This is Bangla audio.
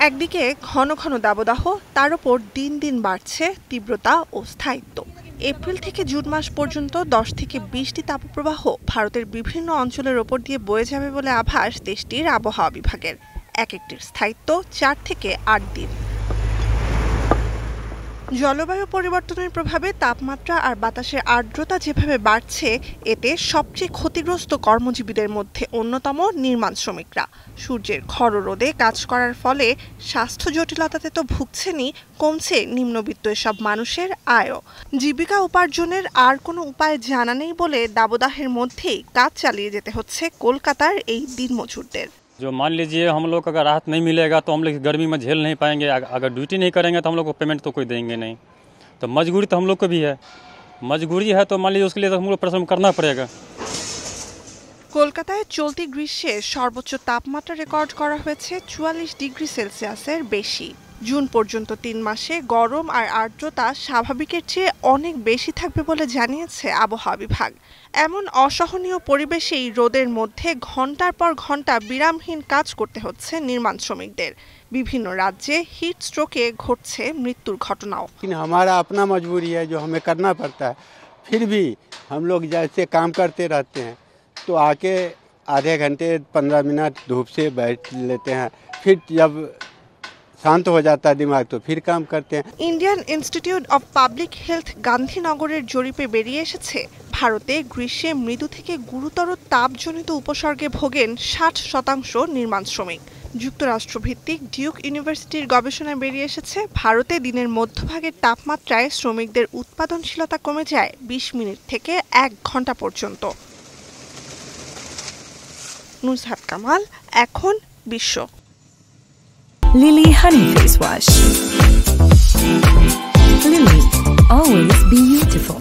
একদিকে ঘন ঘন দাবদাহ, তার উপর দিন দিন বাড়ছে তীব্রতা ও স্থায়িত্ব। এপ্রিল থেকে জুন মাস পর্যন্ত 10 থেকে 20টি তাপপ্রবাহ ভারতের বিভিন্ন অঞ্চলের ওপর দিয়ে বয়ে যাবে বলে আভাস দেশটির আবহাওয়া বিভাগের। এক একটির স্থায়িত্ব 4 থেকে 8 দিন। জলবায়ু পরিবর্তনের প্রভাবে তাপমাত্রা আর বাতাসের আর্দ্রতা যেভাবে বাড়ছে, এতে সবচেয়ে ক্ষতিগ্রস্ত কর্মজীবীদের মধ্যে অন্যতম নির্মাণ শ্রমিকরা। সূর্যের খর রোদে কাজ করার ফলে স্বাস্থ্য জটিলতাতে তো ভুগছেনই, কমছে নিম্নবিত্ত এসব মানুষের আয়ও। জীবিকা উপার্জনের আর কোনো উপায় জানা নেই বলে দাবদাহের মধ্যেই কাজ চালিয়ে যেতে হচ্ছে কলকাতার এই দিনমজুরদের। जो मान लीजिए हम लोग को अगर राहत नहीं मिलेगा तो हम लोग गर्मी में झेल नहीं पाएंगे। अगर ड्यूटी नहीं करेंगे तो हम लोग को पेमेंट तो कोई देंगे नहीं। तो मजबूरी तो हम लोग को भी है। मजबूरी है तो मान लीजिए उसके लिए तो हम लोग परिश्रम करना पड़ेगा। কলকাতায় চলতি গ্রীষ্মে সর্বোচ্চ তাপমাত্রা রেকর্ড করা হয়েছে 44 ডিগ্রি সেলসিয়াসের বেশি। জুন পর্যন্ত 3 মাসে গরম আর আর্দ্রতা স্বাভাবিকের চেয়ে অনেক বেশি থাকবে বলে জানিয়েছে আবহাওয়া বিভাগ। এমন অসহনীয় পরিবেশেই রোদের মধ্যে ঘন্টার পর ঘন্টা বিরামহীন কাজ করতে হচ্ছে নির্মাণ শ্রমিকদের। বিভিন্ন রাজ্যে হিট স্ট্রোকে ঘটছে মৃত্যুর ঘটনাও। हमारा अपना मजबूरी है जो हमें करना पड़ता है, फिर भी हम लोग जैसे काम करते रहते हैं तो आके आधे घंटे 15 मिनट धूप से बैठ लेते हैं, फिर जब शांत हो जाता है दिमाग तो फिर काम करते हैं। Indian institute of public health গান্ধীনগরের জরিপে বেরিয়ে এসেছে, ভারতে গ্রীষ্মে মৃদু থেকে গুরুতর তাপজনিত উপসর্গে ভোগেন 60% নির্মাণ শ্রমিক। যুক্তরাষ্ট্রভিত্তিক ডিউক ইউনিভার্সিটির গবেষণায় বেরিয়ে এসেছে, ভারতে দিনের মধ্যভাগের তাপমাত্রায় শ্রমিকদের উৎপাদনশীলতা কমে যায় 20 মিনিট থেকে 1 ঘন্টা পর্যন্ত। নুসহাত কামাল, এখন বিশ্ব। Lily Honey Face Wash. Lily, always be you.